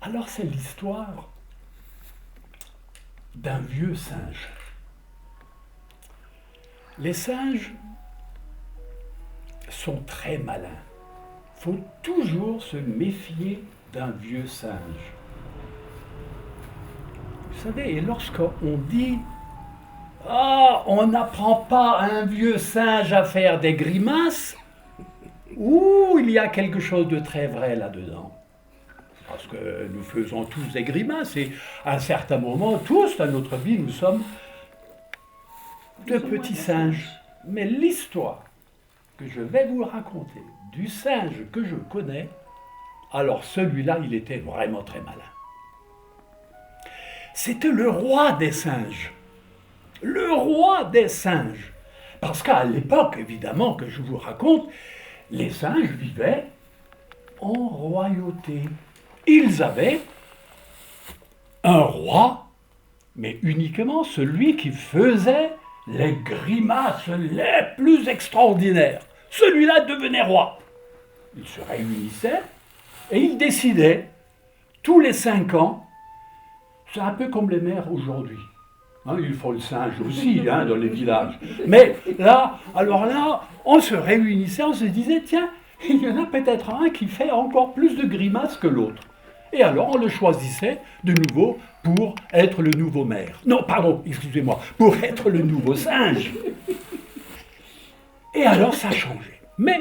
Alors c'est l'histoire d'un vieux singe. Les singes sont très malins. Il faut toujours se méfier d'un vieux singe. Vous savez, et lorsqu'on dit « on n'apprend pas à un vieux singe à faire des grimaces », il y a quelque chose de très vrai là-dedans. Parce que nous faisons tous des grimaces et à un certain moment, tous dans notre vie, nous sommes de petits singes. Mais l'histoire que je vais vous raconter du singe que je connais, alors celui-là, il était vraiment très malin. C'était le roi des singes. Le roi des singes. Parce qu'à l'époque, évidemment, que je vous raconte, les singes vivaient en royauté. Ils avaient un roi, mais uniquement celui qui faisait les grimaces les plus extraordinaires. Celui-là devenait roi. Ils se réunissaient et ils décidaient, tous les 5 ans, c'est un peu comme les maires aujourd'hui. Ils font le singe aussi dans les villages. Mais là, alors là, on se réunissait, on se disait, tiens, il y en a peut-être un qui fait encore plus de grimaces que l'autre. Et alors on le choisissait de nouveau pour être le nouveau maire. Non, pardon, excusez-moi, pour être le nouveau singe. Et alors ça changeait. Mais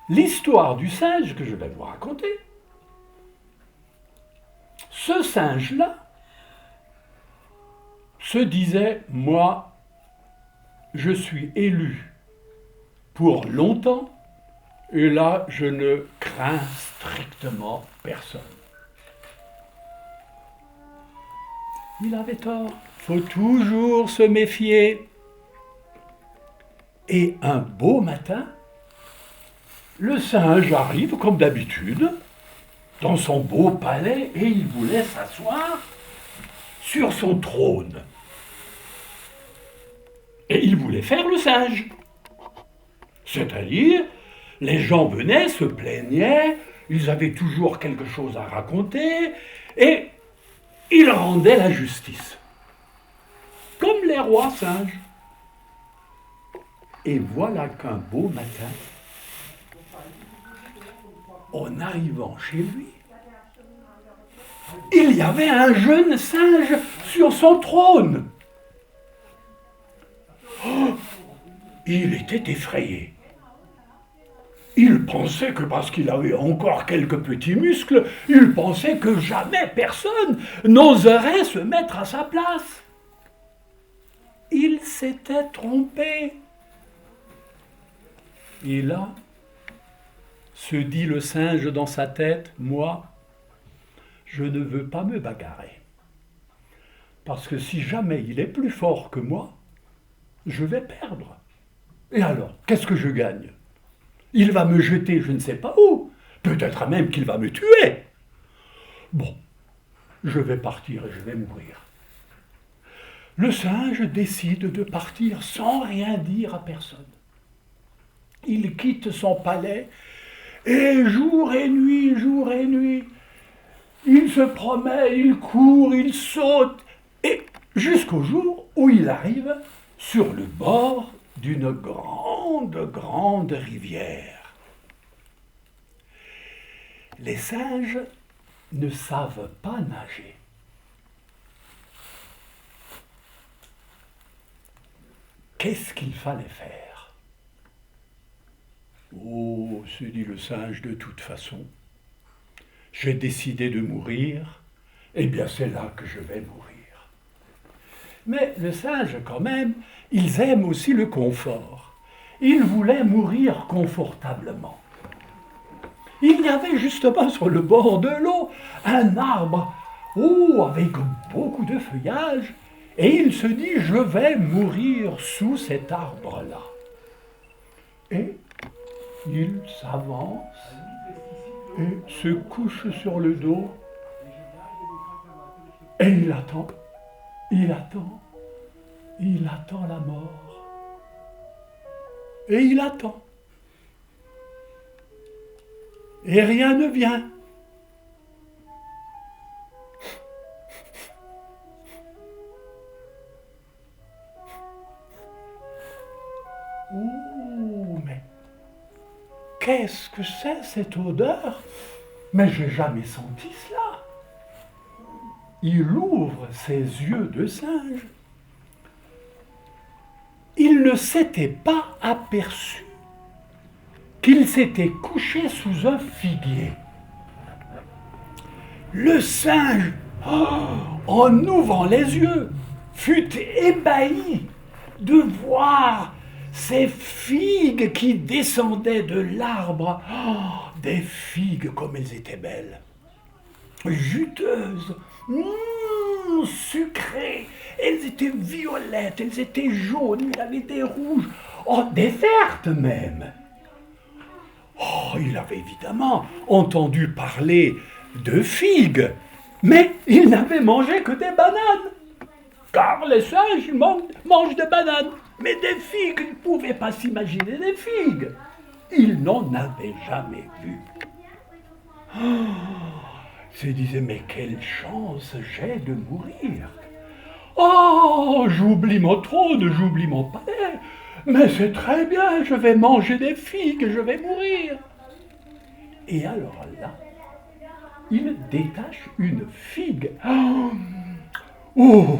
l'histoire du singe que je vais vous raconter, ce singe-là se disait, moi, je suis élu pour longtemps, et là, je ne crains strictement personne. Il avait tort. Il faut toujours se méfier. Et un beau matin, le singe arrive, comme d'habitude, dans son beau palais, et il voulait s'asseoir sur son trône. Et il voulait faire le singe. C'est-à-dire, les gens venaient, se plaignaient, ils avaient toujours quelque chose à raconter, et ils rendaient la justice. Comme les rois singes. Et voilà qu'un beau matin, en arrivant chez lui, il y avait un jeune singe sur son trône. Il était effrayé. Il pensait que parce qu'il avait encore quelques petits muscles, il pensait que jamais personne n'oserait se mettre à sa place. Il s'était trompé. Et là, se dit le singe dans sa tête, moi, je ne veux pas me bagarrer. Parce que si jamais il est plus fort que moi, je vais perdre. Et alors, qu'est-ce que je gagne ? Il va me jeter je ne sais pas où. Peut-être même qu'il va me tuer. Bon, je vais partir et je vais mourir. Le singe décide de partir sans rien dire à personne. Il quitte son palais et jour et nuit, il se promet, il court, il saute, et jusqu'au jour où il arrive sur le bord d'une grande rivière. Les singes ne savent pas nager. Qu'est-ce qu'il fallait faire ? Oh, se dit le singe, de toute façon, j'ai décidé de mourir, eh bien c'est là que je vais mourir. Mais le singe, quand même, ils aiment aussi le confort. Ils voulaient mourir confortablement. Il y avait justement sur le bord de l'eau un arbre, avec beaucoup de feuillage, et il se dit, je vais mourir sous cet arbre-là. Et il s'avance et se couche sur le dos, et il attend la mort. Et il attend. Et rien ne vient. Oh, mais qu'est-ce que c'est cette odeur? Mais j'ai jamais senti cela. Il ouvre ses yeux de singe. Il ne s'était pas aperçu qu'il s'était couché sous un figuier. Le singe, en ouvrant les yeux, fut ébahi de voir ces figues qui descendaient de l'arbre. Oh, des figues comme elles étaient belles, juteuses, sucrées. Elles étaient violettes, elles étaient jaunes, il avait des rouges, oh, des vertes même. Oh, il avait évidemment entendu parler de figues, mais il n'avait mangé que des bananes. Car les singes mangent des bananes, mais des figues, il ne pouvait pas s'imaginer des figues. Il n'en avait jamais vu. Oh, il se disait, mais quelle chance j'ai de mourir. Oh, j'oublie mon trône, j'oublie mon palais, mais c'est très bien, je vais manger des figues, je vais mourir. Et alors là, il détache une figue. Oh,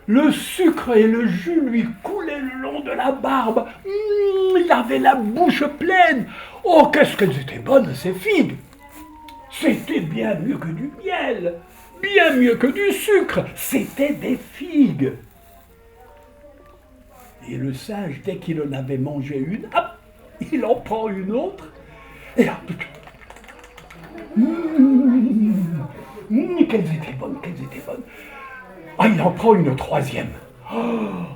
le sucre et le jus lui coulaient le long de la barbe. Il avait la bouche pleine. Oh, qu'est-ce qu'elles étaient bonnes, ces figues. C'était bien mieux que du miel, bien mieux que du sucre. C'était des figues. Et le singe, dès qu'il en avait mangé une, hop, il en prend une autre. Et hop, qu'elles étaient bonnes, qu'elles étaient bonnes. Ah, il en prend une troisième.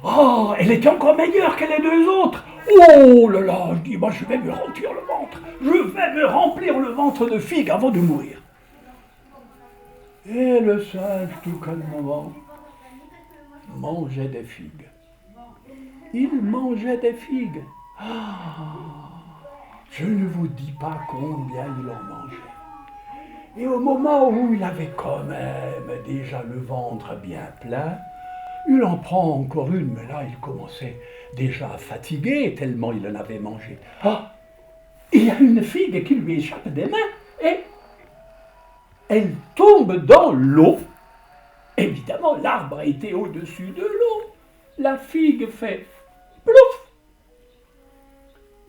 Oh, elle était encore meilleure que les deux autres. Oh là là, je dis, moi je vais me remplir le ventre. Je vais me remplir le ventre de figues avant de mourir. Et le singe, tout calmement, mangeait des figues. Il mangeait des figues. Je ne vous dis pas combien il en mangeait. Et au moment où il avait quand même déjà le ventre bien plein, il en prend encore une, mais là il commençait déjà à fatiguer tellement il en avait mangé. Ah, il y a une figue qui lui échappe des mains et elle tombe dans l'eau. Évidemment, l'arbre était au-dessus de l'eau. La figue fait plouf.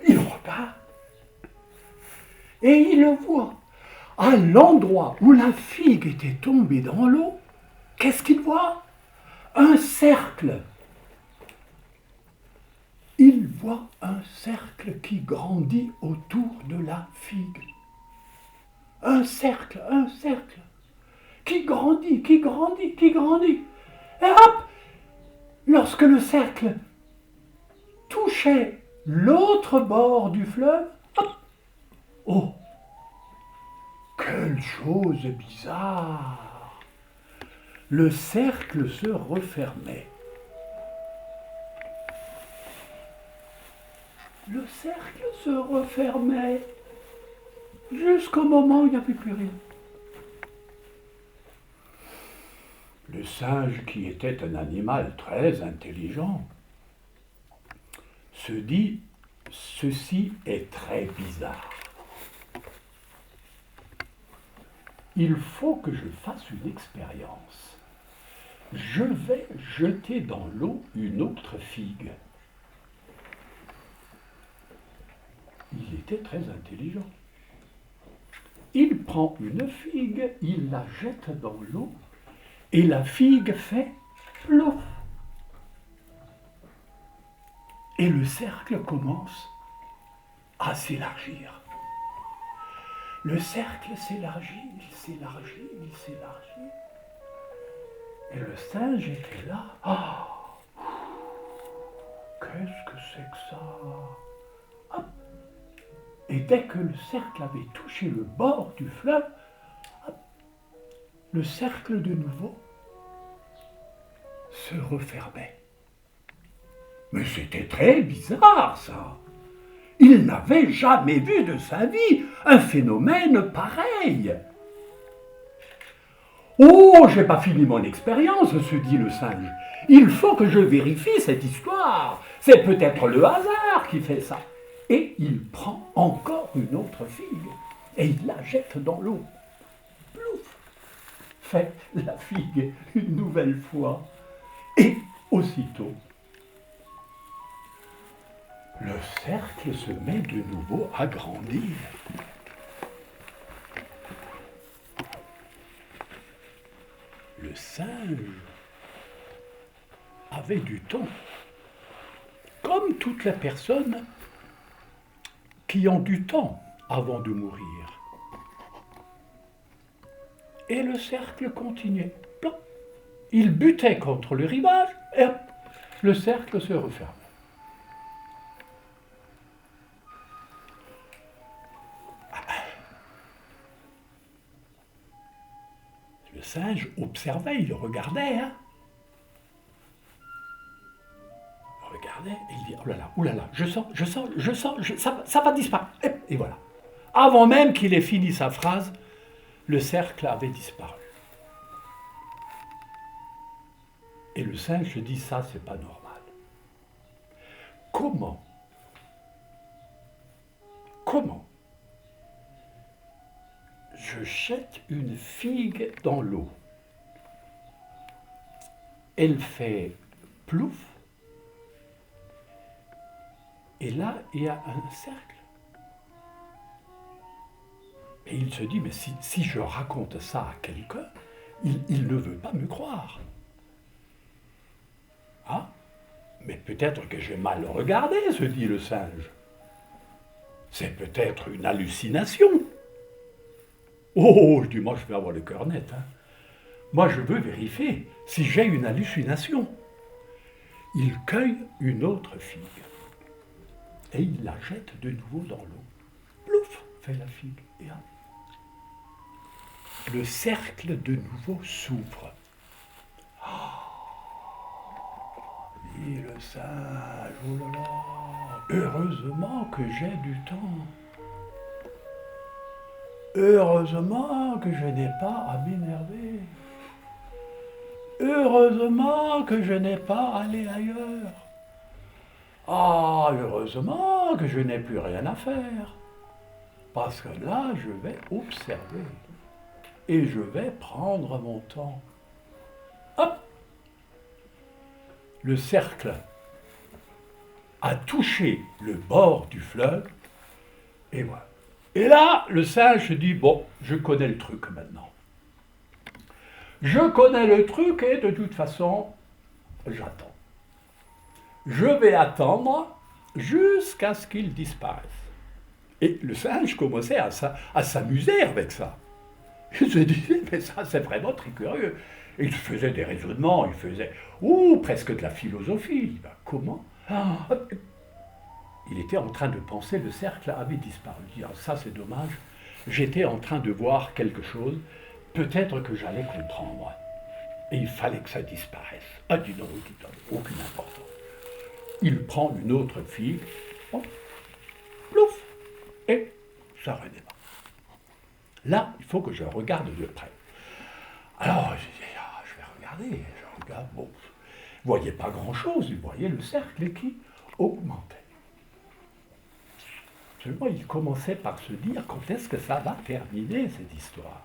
Il regarde et il voit à l'endroit où la figue était tombée dans l'eau. Qu'est-ce qu'il voit? Un cercle. Il voit un cercle qui grandit autour de la figue. Un cercle, qui grandit, qui grandit, qui grandit. Et hop, lorsque le cercle touchait l'autre bord du fleuve, hop, oh, quelle chose bizarre! Le cercle se refermait. Le cercle se refermait jusqu'au moment où il n'y avait plus rien. Le singe, qui était un animal très intelligent, se dit « Ceci est très bizarre. Il faut que je fasse une expérience. Je vais jeter dans l'eau une autre figue. » Il était très intelligent. Il prend une figue, il la jette dans l'eau, et la figue fait plouf. Et le cercle commence à s'élargir. Le cercle s'élargit, il s'élargit, il s'élargit. Et le singe était là. Ah, qu'est-ce que c'est que ça? Hop. Et dès que le cercle avait touché le bord du fleuve, hop, le cercle de nouveau se refermait. Mais c'était très bizarre, ça. Il n'avait jamais vu de sa vie un phénomène pareil. Oh, j'ai pas fini mon expérience, se dit le singe. Il faut que je vérifie cette histoire. C'est peut-être le hasard qui fait ça. Et il prend encore une autre figue et il la jette dans l'eau. Plouf! Fait la figue une nouvelle fois. Et aussitôt, le cercle se met de nouveau à grandir. Le singe avait du temps, comme toutes les personnes qui ont du temps avant de mourir. Et le cercle continuait. Plop. Il butait contre le rivage et hop, le cercle se refermait. Le singe observait, il regardait, hein. Il regardait et il dit, oh là là, je sens, ça va disparaître. Et voilà. Avant même qu'il ait fini sa phrase, le cercle avait disparu. Et le singe se dit, ça, c'est pas normal. Comment je jette une figue dans l'eau? Elle fait plouf, et là, il y a un cercle. Et il se dit, mais si je raconte ça à quelqu'un, il ne veut pas me croire. Ah, mais peut-être que j'ai mal regardé, se dit le singe. C'est peut-être une hallucination. Oh, je dis, moi je vais avoir le cœur net. Hein. Moi je veux vérifier si j'ai une hallucination. Il cueille une autre figue et il la jette de nouveau dans l'eau. Plouf, fait la figue. Et hop. Le cercle de nouveau s'ouvre. Dit le singe, oh là là, heureusement que j'ai du temps. Heureusement que je n'ai pas à m'énerver. Heureusement que je n'ai pas à aller ailleurs. Ah, heureusement que je n'ai plus rien à faire. Parce que là, je vais observer. Et je vais prendre mon temps. Hop! Le cercle a touché le bord du fleuve. Et voilà. Et là, le singe se dit, bon, je connais le truc maintenant. Je connais le truc et de toute façon, j'attends. Je vais attendre jusqu'à ce qu'il disparaisse. Et le singe commençait à s'amuser avec ça. Il se disait, mais ça c'est vraiment très curieux. Et il faisait des raisonnements, il faisait presque de la philosophie. Ben, comment Il était en train de penser, le cercle avait disparu. Il dit, ah, ça c'est dommage, j'étais en train de voir quelque chose, peut-être que j'allais comprendre. Et il fallait que ça disparaisse. Ah, dis donc, aucune importance. Il prend une autre figue, plouf, et ça redémarre. Là, il faut que je regarde de près. Alors, je dis, je vais regarder, je regarde, bon, il ne voyait pas grand-chose, il voyait le cercle qui augmentait. Seulement, il commençait par se dire, quand est-ce que ça va terminer, cette histoire?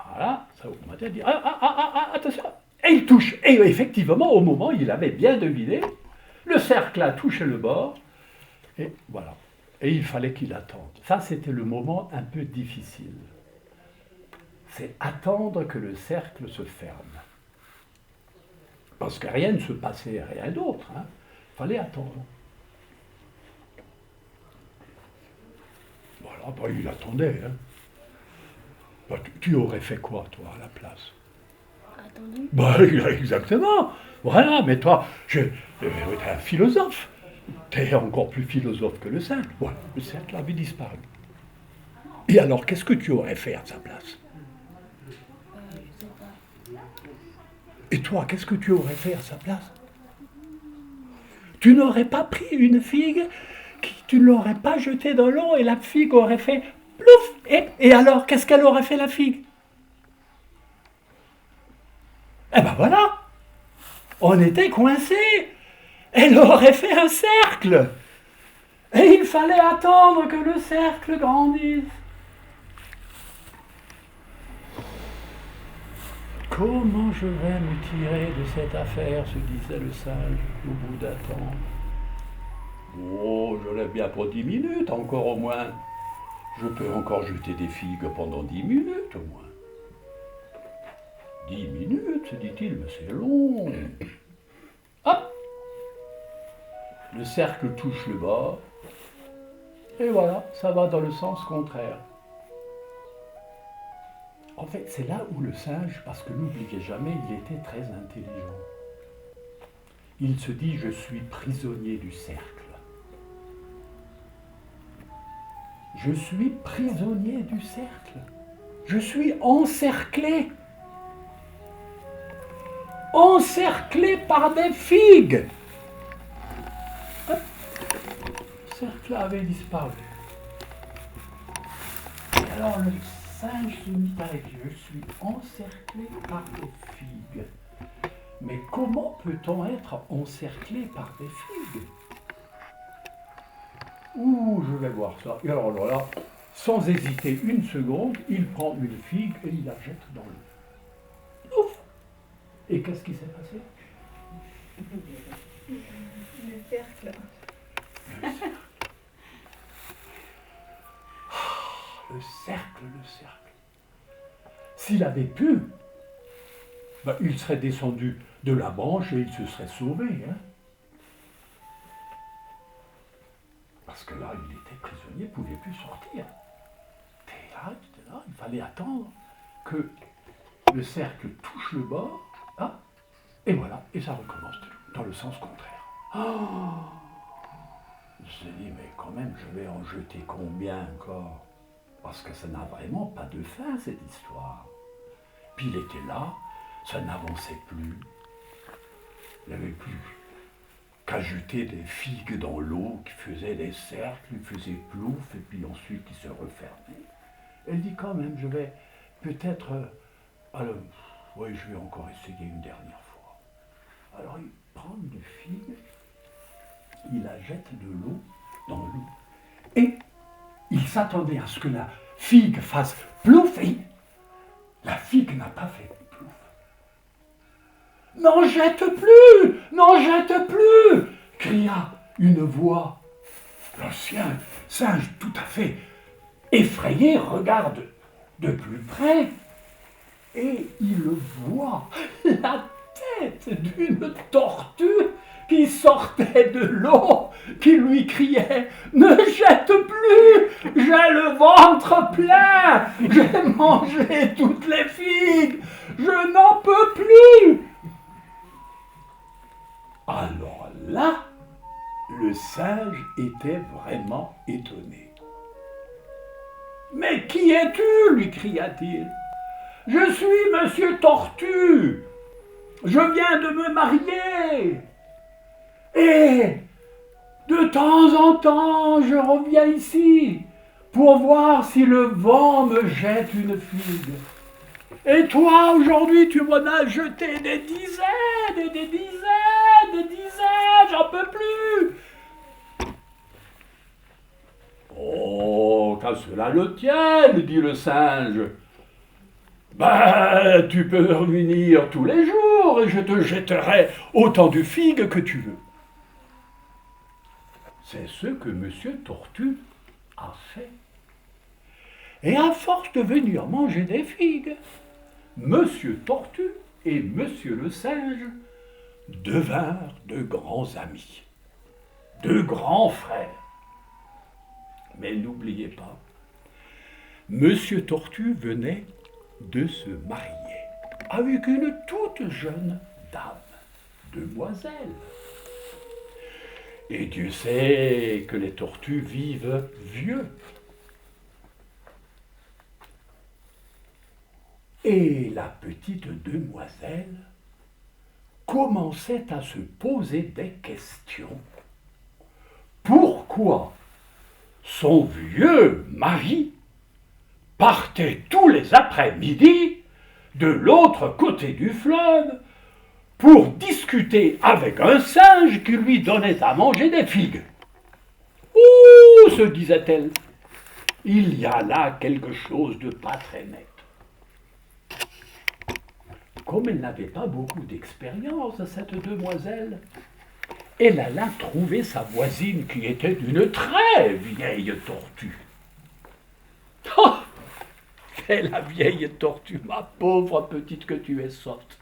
Voilà, ça augmentait, il dit, attention. Et il touche. Et effectivement, au moment, il avait bien deviné, le cercle a touché le bord, et voilà. Et il fallait qu'il attende. Ça, c'était le moment un peu difficile. C'est attendre que le cercle se ferme. Parce que rien ne se passait, rien d'autre. Hein. Il fallait attendre. Voilà, bah, il attendait. Hein. Bah, tu aurais fait quoi, toi, à la place? Attendu. Bah, exactement. Voilà, mais toi, t'es un philosophe. T'es encore plus philosophe que le cercle. Voilà, le cercle avait disparu. Et alors, qu'est-ce que tu aurais fait à sa place? Je sais pas. Et toi, qu'est-ce que tu aurais fait à sa place? Tu n'aurais pas pris une figue, tu ne l'aurais pas jetée dans l'eau et la figue aurait fait plouf. Et alors, qu'est-ce qu'elle aurait fait, la figue? Eh ben voilà, on était coincés. Elle aurait fait un cercle. Et il fallait attendre que le cercle grandisse. Comment je vais me tirer de cette affaire, se disait le singe au bout d'un temps. Oh, je l'ai bien pour 10 minutes, encore au moins. Je peux encore jeter des figues pendant 10 minutes au moins. 10 minutes, se dit-il, mais c'est long. Hop! Le cercle touche le bord. Et voilà, ça va dans le sens contraire. En fait, c'est là où le singe, parce que n'oubliez jamais, il était très intelligent. Il se dit, je suis prisonnier du cercle. Je suis prisonnier du cercle. Je suis encerclé. Encerclé par des figues. Hop. Le cercle avait disparu. Et alors le singe se mit à dire, je suis encerclé par des figues. Mais comment peut-on être encerclé par des figues? Ouh, je vais voir ça. Et alors là, sans hésiter une seconde, il prend une figue et il la jette dans l'eau. Ouf! Et qu'est-ce qui s'est passé? Le cercle. Le cercle. Le cercle, le cercle. S'il avait pu, il serait descendu de la branche et il se serait sauvé. Hein. Parce que là, il était prisonnier, il ne pouvait plus sortir. Était là, il fallait attendre que le cercle touche le bord, hein, et voilà, et ça recommence dans le sens contraire. Oh, je me suis dit, mais quand même, je vais en jeter combien encore? Parce que ça n'a vraiment pas de fin, cette histoire. Puis il était là, ça n'avançait plus. Il n'y avait plus qu'à jeter des figues dans l'eau qui faisaient des cercles, il faisait plouf, et puis ensuite il se refermait. Elle dit quand même, je vais peut-être... alors, oui, je vais encore essayer une dernière fois. Alors il prend une figue, il la jette de l'eau dans l'eau. Et il s'attendait à ce que la figue fasse plouf, et la figue n'a pas fait plouf. N'en jette plus! N'en jette plus! Cria une voix. L'ancien singe, tout à fait effrayé, regarde de plus près et il voit la tête d'une tortue qui sortait de l'eau, qui lui criait « Ne jette plus! J'ai le ventre plein! J'ai mangé toutes les figues! Je n'en peux plus !» Alors là, le singe était vraiment étonné. « Mais qui es-tu » lui cria-t-il. « Je suis Monsieur Tortue. Je viens de me marier. Et de temps en temps, je reviens ici pour voir si le vent me jette une figue. Et toi, aujourd'hui, tu m'en as jeté des dizaines et des dizaines, des dizaines, j'en peux plus. » « Oh, qu'à cela le tienne, dit le singe. Ben, tu peux revenir tous les jours et je te jetterai autant de figues que tu veux. » C'est ce que Monsieur Tortue a fait. Et à force de venir manger des figues, Monsieur Tortue et Monsieur le Singe devinrent de grands amis, de grands frères. Mais n'oubliez pas, Monsieur Tortue venait de se marier avec une toute jeune dame, demoiselle. Et Dieu sait que les tortues vivent vieux. Et la petite demoiselle commençait à se poser des questions. Pourquoi son vieux mari partait tous les après-midi de l'autre côté du fleuve pour discuter avec un singe qui lui donnait à manger des figues. Ouh, se disait-elle, il y a là quelque chose de pas très net. Comme elle n'avait pas beaucoup d'expérience, cette demoiselle, elle alla trouver sa voisine qui était une très vieille tortue. Oh, et la vieille tortue, ma pauvre petite, que tu es sotte.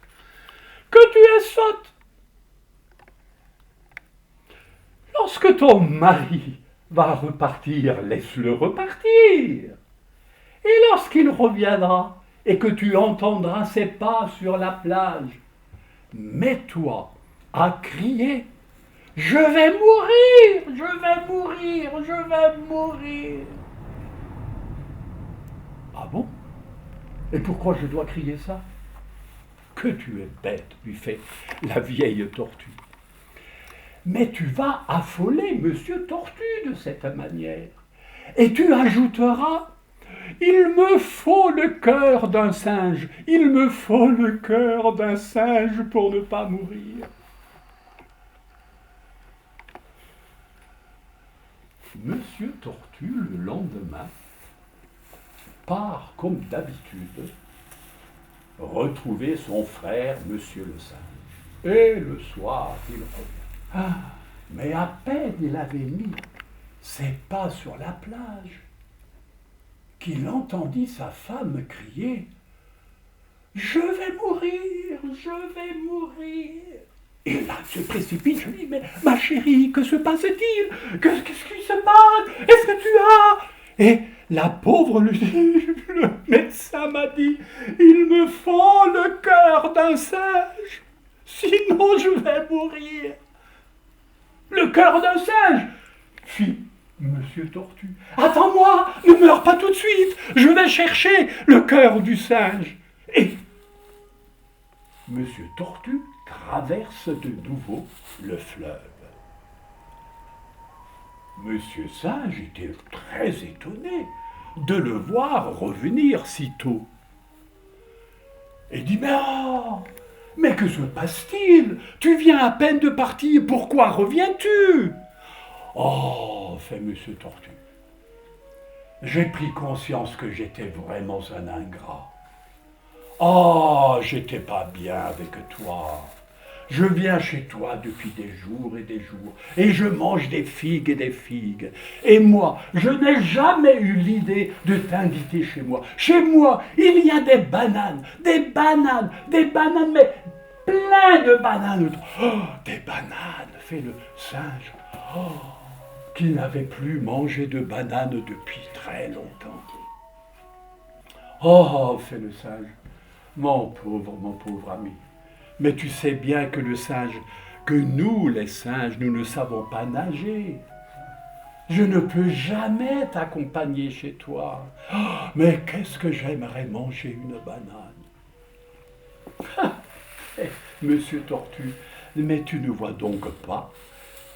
Que tu es sotte. Lorsque ton mari va repartir, laisse-le repartir. Et lorsqu'il reviendra et que tu entendras ses pas sur la plage, mets-toi à crier « Je vais mourir, je vais mourir, je vais mourir !» Ah bon? Et pourquoi je dois crier ça? Que tu es bête, lui fait la vieille tortue. Mais tu vas affoler Monsieur Tortue de cette manière. Et tu ajouteras « Il me faut le cœur d'un singe, il me faut le cœur d'un singe pour ne pas mourir. » Monsieur Tortue, le lendemain, part comme d'habitude retrouver son frère, Monsieur le singe. Et le soir, il revient. Ah, mais à peine il avait mis ses pas sur la plage qu'il entendit sa femme crier « Je vais mourir, je vais mourir !» Et là, il se précipite, je dis « Mais ma chérie, que se passe-t-il? Qu'est-ce qui se passe? Est-ce que tu as... » Et la pauvre lui dit « Le médecin m'a dit, il me faut le cœur d'un singe, sinon je vais mourir. » « Le cœur d'un singe !» fit Monsieur Tortue. « Attends-moi, ne meurs pas tout de suite, je vais chercher le cœur du singe. » Et Monsieur Tortue traverse de nouveau le fleuve. Monsieur Singe était très étonné de le voir revenir si tôt. Et dit « Mais que se passe-t-il? Tu viens à peine de partir, pourquoi reviens-tu » ? « Oh, fait Monsieur Tortue, j'ai pris conscience que j'étais vraiment un ingrat. Oh, j'étais pas bien avec toi. Je viens chez toi depuis des jours, et je mange des figues et des figues. Et moi, je n'ai jamais eu l'idée de t'inviter chez moi. Chez moi, il y a des bananes, mais plein de bananes. Oh, des bananes, fait le singe. Oh, qu'il n'avait plus mangé de bananes depuis très longtemps. Oh, fait le singe, mon pauvre ami. Mais tu sais bien que nous, les singes, nous ne savons pas nager. Je ne peux jamais t'accompagner chez toi. Oh, mais qu'est-ce que j'aimerais manger une banane. Monsieur Tortue, mais tu ne vois donc pas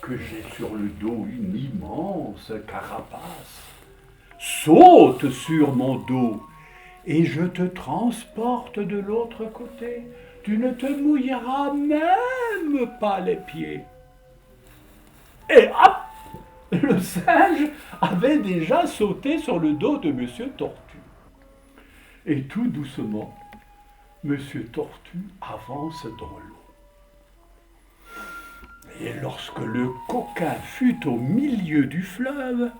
que j'ai sur le dos une immense carapace. Saute sur mon dos et je te transporte de l'autre côté. Tu ne te mouilleras même pas les pieds. Et hop, le singe avait déjà sauté sur le dos de Monsieur Tortue. Et tout doucement, Monsieur Tortue avance dans l'eau. Et lorsque le coquin fut au milieu du fleuve,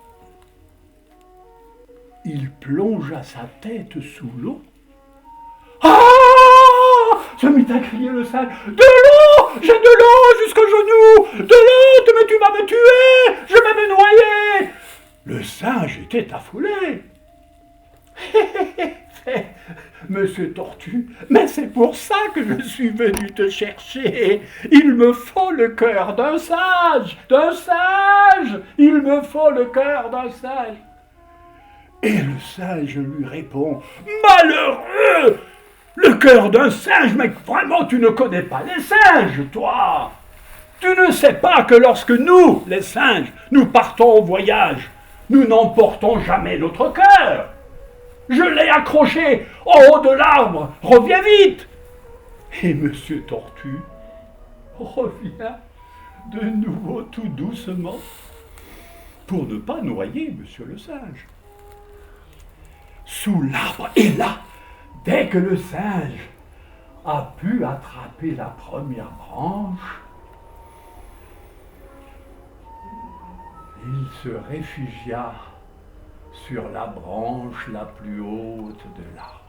il plongea sa tête sous l'eau. Ah! Se mit à crier le singe. « De l'eau! J'ai de l'eau jusqu'au genou! De l'eau! Mais tu vas me tuer! Je vais me noyer !» Le singe était affolé. Monsieur Tortue, mais c'est pour ça que je suis venu te chercher. Il me faut le cœur d'un singe! Il me faut le cœur d'un singe. Et le singe lui répond, malheureux! Le cœur d'un singe, mais vraiment tu ne connais pas les singes, toi! Tu ne sais pas que lorsque nous, les singes, nous partons au voyage, nous n'emportons jamais notre cœur. Je l'ai accroché en haut de l'arbre, reviens vite! Et Monsieur Tortue revient de nouveau tout doucement pour ne pas noyer Monsieur le singe. Sous l'arbre, et là, dès que le singe a pu attraper la première branche, il se réfugia sur la branche la plus haute de l'arbre.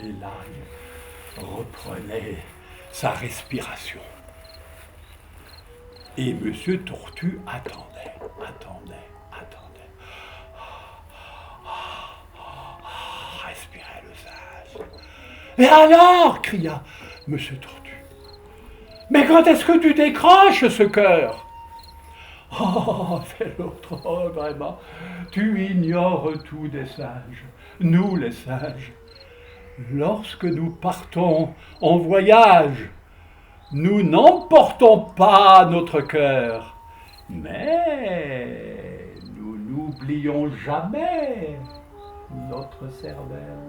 Et là, il reprenait sa respiration. Et Monsieur Tortue attendait. Respirait le singe. Et alors, cria Monsieur Tortue, mais quand est-ce que tu décroches ce cœur? Oh, fait l'autre, oh, vraiment, tu ignores tout des singes. Nous, les singes, lorsque nous partons en voyage, nous n'emportons pas notre cœur, mais nous n'oublions jamais notre cervelle.